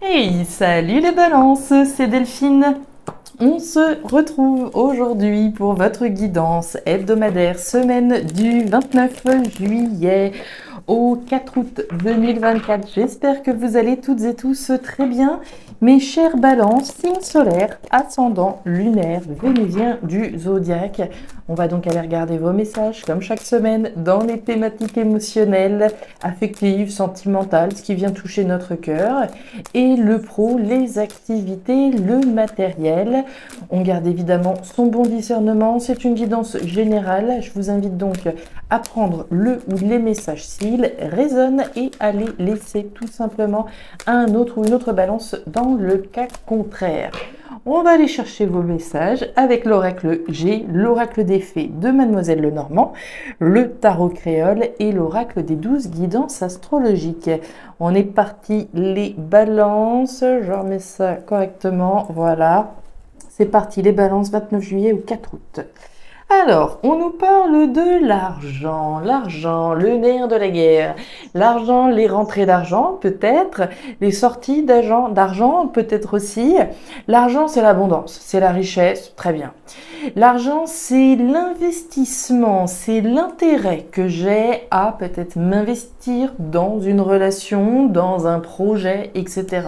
Hey, salut les balances, c'est Delphine. On se retrouve aujourd'hui pour votre guidance hebdomadaire semaine du 29 juillet au 4 août 2024. J'espère que vous allez toutes et tous très bien. Mes chers balances, signe solaire, ascendant, lunaire, vénusien du zodiaque. On va donc aller regarder vos messages comme chaque semaine dans les thématiques émotionnelles, affectives, sentimentales, ce qui vient toucher notre cœur. Et le pro, les activités, le matériel. On garde évidemment son bon discernement. C'est une guidance générale. Je vous invite donc à prendre le ou les messages s'ils résonnent et à les laisser tout simplement à un autre ou une autre balance dans le cas contraire. On va aller chercher vos messages avec l'oracle G, l'oracle des fées de Mademoiselle Lenormand, le tarot créole et l'oracle des 12 guidances astrologiques. On est parti les balances, je remets ça correctement, voilà. C'est parti les balances, 29 juillet au 4 août. Alors, on nous parle de l'argent, le nerf de la guerre. L'argent, les rentrées d'argent, peut-être, les sorties d'argent, peut-être aussi. L'argent, c'est l'abondance, c'est la richesse, très bien. L'argent, c'est l'investissement, c'est l'intérêt que j'ai à peut-être m'investir dans une relation, dans un projet, etc.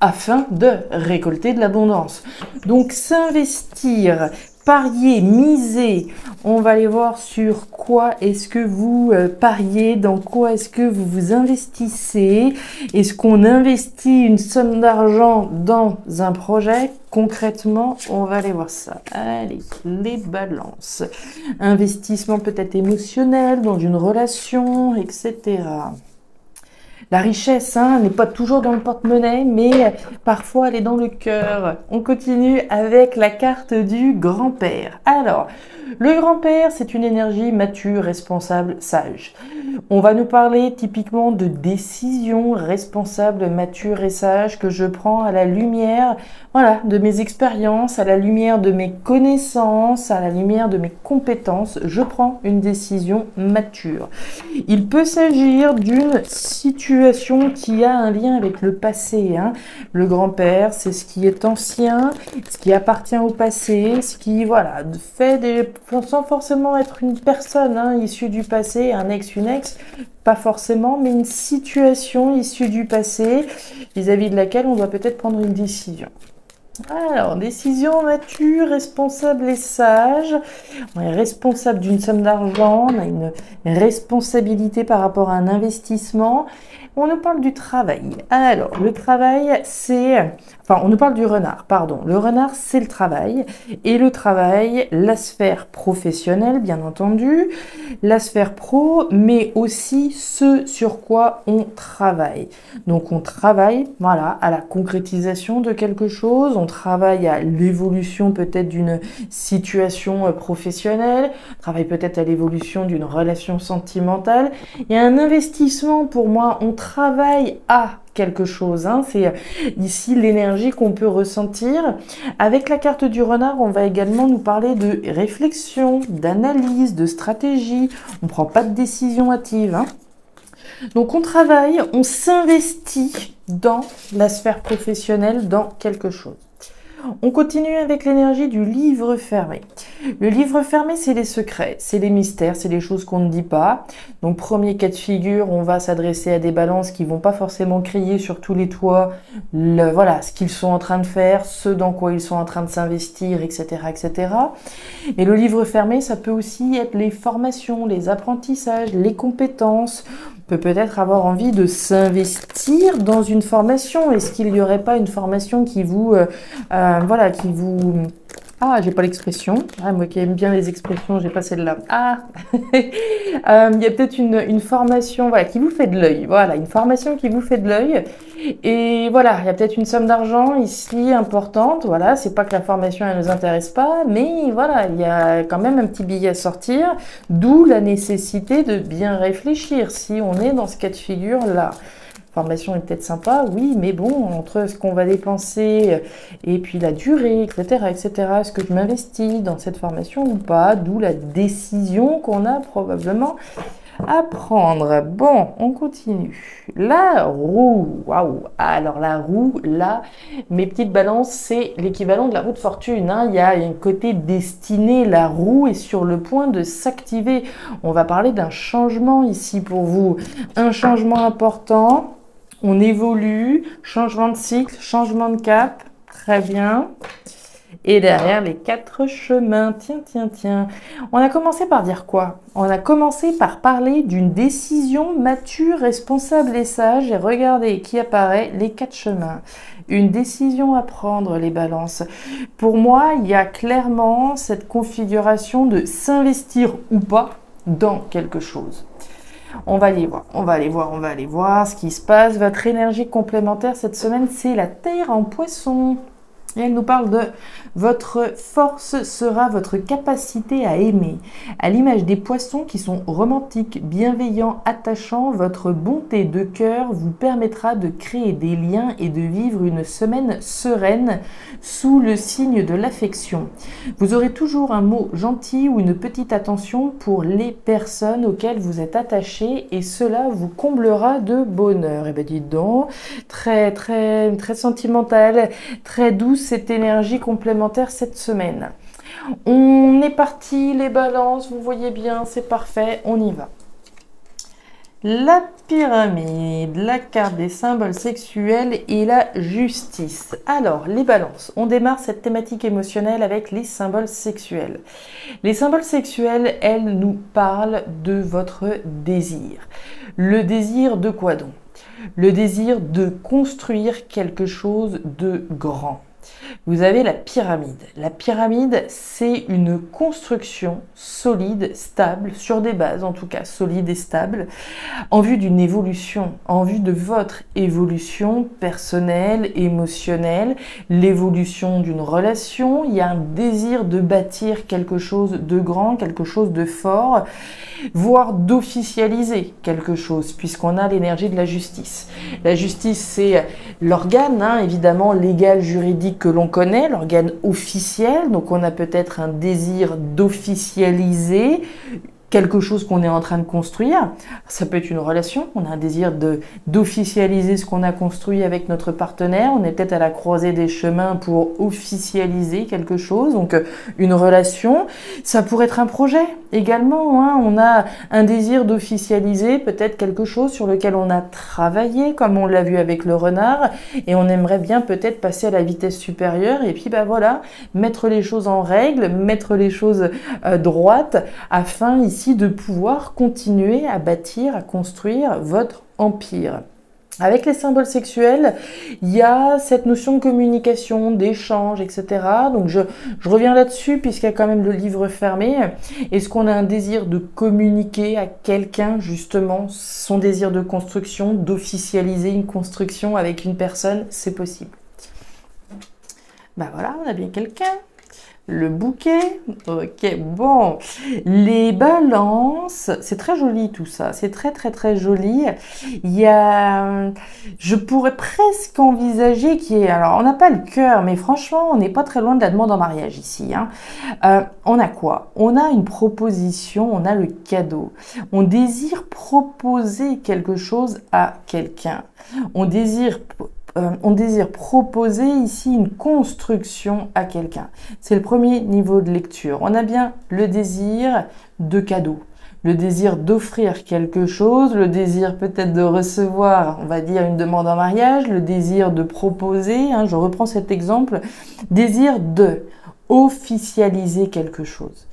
afin de récolter de l'abondance. Donc, s'investir, parier, miser, on va aller voir sur quoi est-ce que vous pariez, dans quoi est-ce que vous vous investissez, est-ce qu'on investit une somme d'argent dans un projet, concrètement, on va aller voir ça. Allez, les balances. Investissement peut-être émotionnel, dans une relation, etc. La richesse n'est pas toujours dans le porte-monnaie, mais parfois elle est dans le cœur. On continue avec la carte du grand-père. Alors, le grand-père, c'est une énergie mature, responsable, sage. On va nous parler typiquement de décisions responsables, matures et sages que je prends à la lumière, voilà, de mes expériences, à la lumière de mes connaissances, à la lumière de mes compétences. Je prends une décision mature. Il peut s'agir d'une situation qui a un lien avec le passé. Le grand-père, c'est ce qui est ancien, ce qui appartient au passé, ce qui, voilà, fait sans forcément être une personne issue du passé, un ex, une ex, pas forcément, mais une situation issue du passé vis-à-vis de laquelle on doit peut-être prendre une décision. Alors, décision mature, responsable et sage. On est responsable d'une somme d'argent, on a une responsabilité par rapport à un investissement. On nous parle du travail. Alors, le travail, c'est... Enfin, on nous parle du renard, pardon. Le renard, c'est le travail. Et le travail, la sphère professionnelle, bien entendu, la sphère pro, mais aussi ce sur quoi on travaille. Donc, on travaille, voilà, à la concrétisation de quelque chose. On travaille à l'évolution peut-être d'une situation professionnelle. On travaille peut-être à l'évolution d'une relation sentimentale. Il y a un investissement, pour moi, on travaille à quelque chose. C'est ici l'énergie qu'on peut ressentir. Avec la carte du renard, on va également nous parler de réflexion, d'analyse, de stratégie. On ne prend pas de décision hâtive. Donc on travaille, on s'investit dans la sphère professionnelle, dans quelque chose. On continue avec l'énergie du livre fermé. Le livre fermé, c'est les secrets, c'est les mystères, c'est les choses qu'on ne dit pas. Donc, premier cas de figure, on va s'adresser à des balances qui vont pas forcément crier sur tous les toits, voilà, ce qu'ils sont en train de faire, ce dans quoi ils sont en train de s'investir, etc., etc. Et le livre fermé, ça peut aussi être les formations, les apprentissages, les compétences. On peut peut-être avoir envie de s'investir dans une formation. Est-ce qu'il n'y aurait pas une formation qui vous... voilà, qui vous... Ah, j'ai pas l'expression. Moi qui aime bien les expressions, j'ai pas celle-là. Il y a peut-être une formation, voilà, qui vous fait de l'œil. Voilà, une formation qui vous fait de l'œil. Et voilà, il y a peut-être une somme d'argent ici importante. Voilà, c'est pas que la formation elle nous intéresse pas, mais voilà, il y a quand même un petit billet à sortir. D'où la nécessité de bien réfléchir si on est dans ce cas de figure-là. Formation est peut-être sympa, oui, mais bon, entre ce qu'on va dépenser et puis la durée, etc., etc., est-ce que je m'investis dans cette formation ou pas? D'où la décision qu'on a probablement Apprendre. Bon, on continue. La roue. Waouh. Alors la roue, là, mes petites balances, c'est l'équivalent de la roue de fortune, hein. Il y a un côté destiné. La roue est sur le point de s'activer. On va parler d'un changement ici pour vous. Un changement important. On évolue. Changement de cycle, changement de cap. Très bien. Et derrière, les 4 chemins. Tiens, tiens, tiens. On a commencé par dire quoi? On a commencé par parler d'une décision mature, responsable et sage. Et regardez qui apparaît, les 4 chemins. Une décision à prendre, les balances. Pour moi, il y a clairement cette configuration de s'investir ou pas dans quelque chose. On va aller voir, on va aller voir, on va aller voir ce qui se passe. Votre énergie complémentaire cette semaine, c'est la Terre en Poisson. Et elle nous parle de votre force sera votre capacité à aimer. À l'image des poissons qui sont romantiques, bienveillants, attachants, votre bonté de cœur vous permettra de créer des liens et de vivre une semaine sereine sous le signe de l'affection. Vous aurez toujours un mot gentil ou une petite attention pour les personnes auxquelles vous êtes attachés et cela vous comblera de bonheur. Et bien dites donc, très sentimental, très douce cette énergie complémentaire cette semaine. On est parti, les balances, vous voyez bien, c'est parfait, on y va. La pyramide, la carte des symboles sexuels et la justice. Alors, les balances, on démarre cette thématique émotionnelle avec les symboles sexuels. Les symboles sexuels, elles nous parlent de votre désir. Le désir de quoi donc? Le désir de construire quelque chose de grand. Vous avez la pyramide. La pyramide, c'est une construction solide, stable, sur des bases en tout cas solides et stables, en vue d'une évolution, en vue de votre évolution personnelle, émotionnelle, l'évolution d'une relation. Il y a un désir de bâtir quelque chose de grand, quelque chose de fort, voire d'officialiser quelque chose, puisqu'on a l'énergie de la justice. La justice, c'est l'organe, hein, évidemment, légal, juridique que l'on connaît, l'organe officiel. Donc, on a peut-être un désir d'officialiser quelque chose qu'on est en train de construire. Ça peut être une relation, on a un désir d'officialiser ce qu'on a construit avec notre partenaire, on est peut-être à la croisée des chemins pour officialiser quelque chose, donc une relation. Ça pourrait être un projet également, hein. On a un désir d'officialiser peut-être quelque chose sur lequel on a travaillé, comme on l'a vu avec le renard, et on aimerait bien peut-être passer à la vitesse supérieure, et puis bah voilà, mettre les choses en règle, mettre les choses droites, afin ici de pouvoir continuer à bâtir, à construire votre empire. Avec les symboles sexuels, il y a cette notion de communication, d'échange, etc. Donc je reviens là-dessus puisqu'il y a quand même le livre fermé. Est-ce qu'on a un désir de communiquer à quelqu'un justement son désir de construction, d'officialiser une construction avec une personne? C'est possible. Ben voilà, on a bien quelqu'un. Le bouquet, ok, bon, les balances, c'est très joli tout ça, c'est très joli. Il y a, je pourrais presque envisager qu'il y ait, alors on n'a pas le cœur, mais franchement, on n'est pas très loin de la demande en mariage ici, hein. On a quoi? On a une proposition, on a le cadeau. On désire proposer quelque chose à quelqu'un. On désire proposer ici une construction à quelqu'un. C'est le premier niveau de lecture. On a bien le désir de cadeau, le désir d'offrir quelque chose, le désir peut-être de recevoir, on va dire, une demande en mariage, le désir de proposer, hein, je reprends cet exemple, désir de officialiser quelque chose.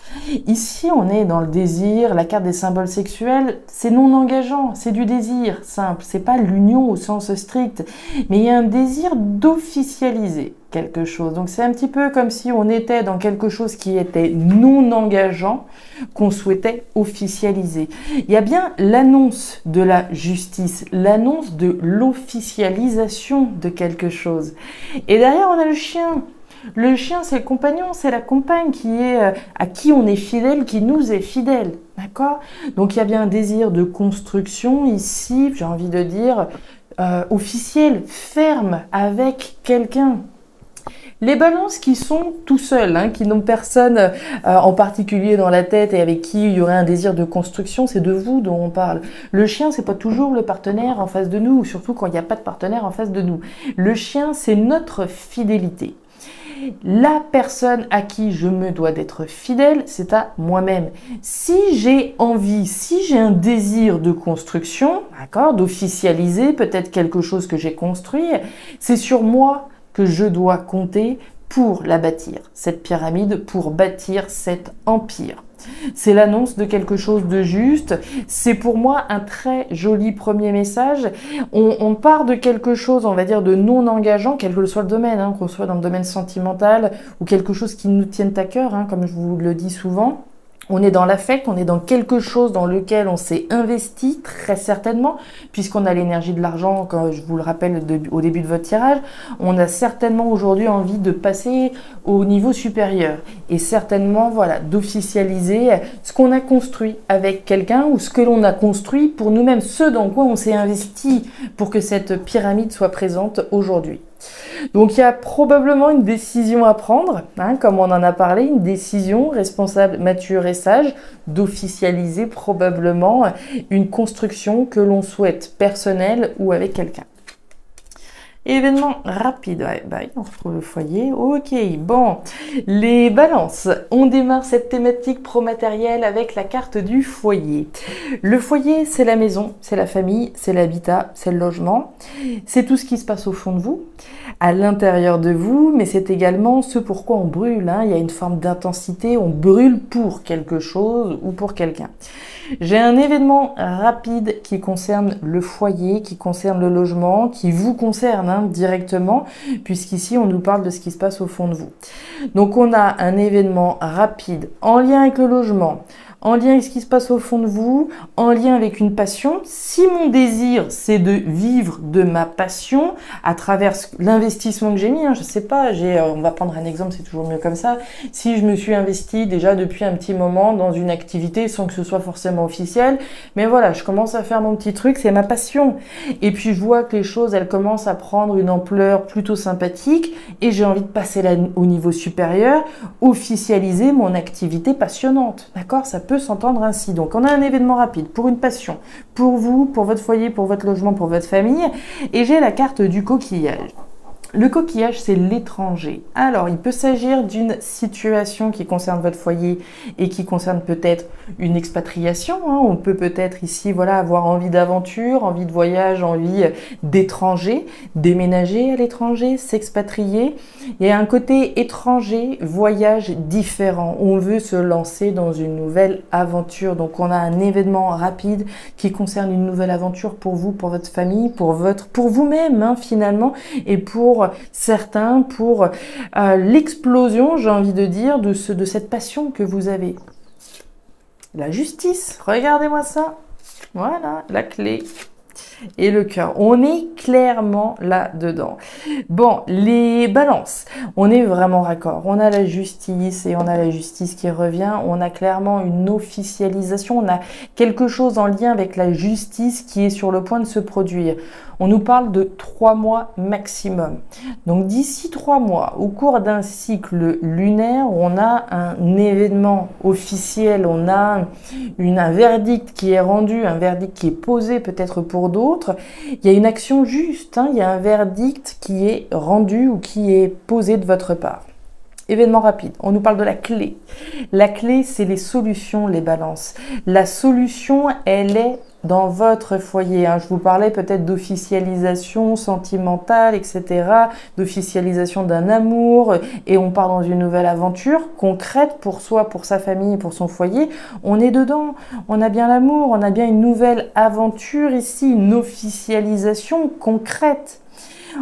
Ici, on est dans le désir, la carte des symboles sexuels, c'est non engageant, c'est du désir simple, c'est pas l'union au sens strict, mais il y a un désir d'officialiser quelque chose. Donc c'est un petit peu comme si on était dans quelque chose qui était non engageant, qu'on souhaitait officialiser. Il y a bien l'annonce de la justice, l'annonce de l'officialisation de quelque chose. Et derrière, on a le chien. Le chien, c'est le compagnon, c'est la compagne qui est à qui on est fidèle, qui nous est fidèle, d'accord? Donc il y a bien un désir de construction ici, j'ai envie de dire officiel, ferme avec quelqu'un. Les balances qui sont tout seuls, hein, qui n'ont personne en particulier dans la tête et avec qui il y aurait un désir de construction, c'est de vous dont on parle. Le chien, c'est pas toujours le partenaire en face de nous, surtout quand il n'y a pas de partenaire en face de nous. Le chien, c'est notre fidélité. La personne à qui je me dois d'être fidèle, c'est à moi-même. Si j'ai envie, si j'ai un désir de construction, d'accord, d'officialiser peut-être quelque chose que j'ai construit, c'est sur moi que je dois compter pour la bâtir, cette pyramide, pour bâtir cet empire. C'est l'annonce de quelque chose de juste. C'est pour moi un très joli premier message. On part de quelque chose, on va dire, de non engageant, quel que soit le domaine, hein, qu'on soit dans le domaine sentimental ou quelque chose qui nous tienne à cœur, hein, comme je vous le dis souvent. On est dans l'affect, on est dans quelque chose dans lequel on s'est investi, très certainement, puisqu'on a l'énergie de l'argent, comme je vous le rappelle au début de votre tirage. On a certainement aujourd'hui envie de passer au niveau supérieur. Et certainement, voilà, d'officialiser ce qu'on a construit avec quelqu'un ou ce que l'on a construit pour nous-mêmes, ce dans quoi on s'est investi pour que cette pyramide soit présente aujourd'hui. Donc il y a probablement une décision à prendre, hein, comme on en a parlé, une décision responsable, mature et sage, d'officialiser probablement une construction que l'on souhaite personnelle ou avec quelqu'un. Événement rapide, on retrouve le foyer, ok, bon, les balances, on démarre cette thématique pro-matérielle avec la carte du foyer. Le foyer, c'est la maison, c'est la famille, c'est l'habitat, c'est le logement, c'est tout ce qui se passe au fond de vous, à l'intérieur de vous, mais c'est également ce pourquoi on brûle, hein. Il y a une forme d'intensité, on brûle pour quelque chose ou pour quelqu'un. J'ai un événement rapide qui concerne le foyer, qui concerne le logement, qui vous concerne, hein, directement, puisqu'ici on nous parle de ce qui se passe au fond de vous. Donc on a un événement rapide en lien avec le logement, en lien avec ce qui se passe au fond de vous, en lien avec une passion. Si mon désir, c'est de vivre de ma passion à travers l'investissement que j'ai mis, hein, je sais pas, on va prendre un exemple, c'est toujours mieux comme ça. Si je me suis investi déjà depuis un petit moment dans une activité sans que ce soit forcément officiel, mais voilà, je commence à faire mon petit truc, c'est ma passion. Et puis je vois que les choses, elles commencent à prendre une ampleur plutôt sympathique et j'ai envie de passer là au niveau supérieur, officialiser mon activité passionnante. D'accord? Ça peut s'entendre ainsi. Donc on a un événement rapide pour une passion, pour vous, pour votre foyer, pour votre logement, pour votre famille. Et j'ai la carte du coquillage. Le coquillage, c'est l'étranger. Alors, il peut s'agir d'une situation qui concerne votre foyer et qui concerne peut-être une expatriation, hein. On peut peut-être ici, voilà, avoir envie d'aventure, envie de voyage, envie d'étranger, déménager à l'étranger, s'expatrier. Il y a un côté étranger, voyage différent. On veut se lancer dans une nouvelle aventure. Donc, on a un événement rapide qui concerne une nouvelle aventure pour vous, pour votre famille, pour vous-même, hein, finalement, et pour certains, pour l'explosion, j'ai envie de dire, de cette passion que vous avez. La justice, regardez-moi ça. Voilà, la clé. Et le cœur. On est clairement là-dedans. Bon, les balances. On est vraiment raccord. On a la justice et on a la justice qui revient. On a clairement une officialisation. On a quelque chose en lien avec la justice qui est sur le point de se produire. On nous parle de 3 mois maximum. Donc d'ici 3 mois, au cours d'un cycle lunaire, on a un événement officiel, on a un verdict qui est rendu, un verdict qui est posé peut-être pour d'autres. Il y a une action juste, hein, il y a un verdict qui est rendu ou qui est posé de votre part. Événement rapide, on nous parle de la clé. La clé, c'est les solutions, les balances. La solution, elle est dans votre foyer, hein. Je vous parlais peut-être d'officialisation sentimentale, etc., d'officialisation d'un amour, et on part dans une nouvelle aventure concrète pour soi, pour sa famille, pour son foyer. On est dedans, on a bien l'amour, on a bien une nouvelle aventure ici, une officialisation concrète.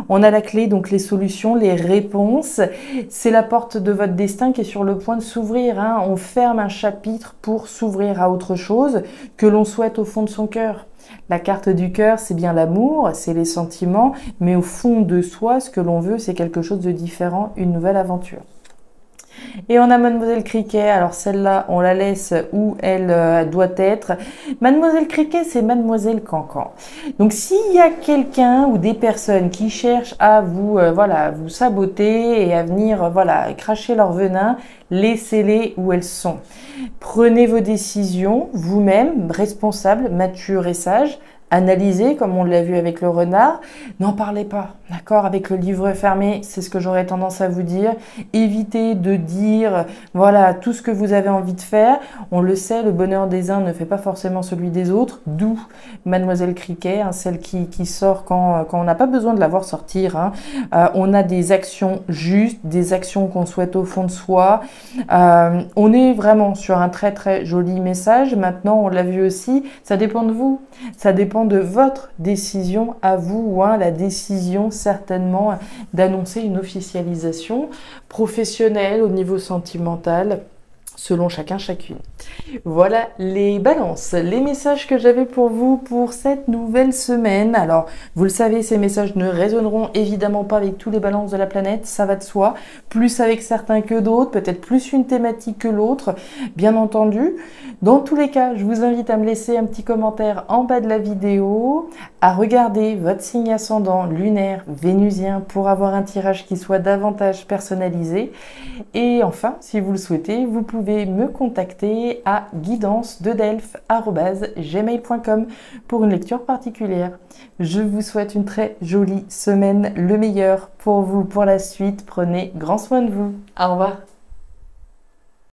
On a la clé, donc les solutions, les réponses. C'est la porte de votre destin qui est sur le point de s'ouvrir, hein. On ferme un chapitre pour s'ouvrir à autre chose que l'on souhaite au fond de son cœur. La carte du cœur, c'est bien l'amour, c'est les sentiments, mais au fond de soi, ce que l'on veut, c'est quelque chose de différent, une nouvelle aventure. Et on a Mademoiselle Cricket. Alors celle-là, on la laisse où elle doit être. Mademoiselle Cricket, c'est Mademoiselle Cancan. Donc s'il y a quelqu'un ou des personnes qui cherchent à vous, voilà, vous saboter et à venir, voilà, cracher leur venin, laissez-les où elles sont. Prenez vos décisions vous-même, responsables, matures et sages. Analysez, comme on l'a vu avec le renard. N'en parlez pas, d'accord? Avec le livre fermé, c'est ce que j'aurais tendance à vous dire. Évitez de dire, voilà, tout ce que vous avez envie de faire. On le sait, le bonheur des uns ne fait pas forcément celui des autres. D'où Mademoiselle Cricket, hein, celle qui sort quand on n'a pas besoin de la voir sortir. Hein. On a des actions justes, des actions qu'on souhaite au fond de soi. On est vraiment sur un très très joli message. Maintenant, on l'a vu aussi, ça dépend de vous. Ça dépend de votre décision à vous, hein, la décision certainement d'annoncer une officialisation professionnelle au niveau sentimental, selon chacun, chacune. Voilà les balances, les messages que j'avais pour vous pour cette nouvelle semaine. Alors, vous le savez, ces messages ne résonneront évidemment pas avec tous les balances de la planète, ça va de soi. Plus avec certains que d'autres, peut-être plus une thématique que l'autre, bien entendu. Dans tous les cas, je vous invite à me laisser un petit commentaire en bas de la vidéo, à regarder votre signe ascendant lunaire, vénusien, pour avoir un tirage qui soit davantage personnalisé. Et enfin, si vous le souhaitez, vous pouvez me contacter à guidance-delphes@gmail.com pour une lecture particulière. Je vous souhaite une très jolie semaine, le meilleur pour vous pour la suite. Prenez grand soin de vous. Au revoir.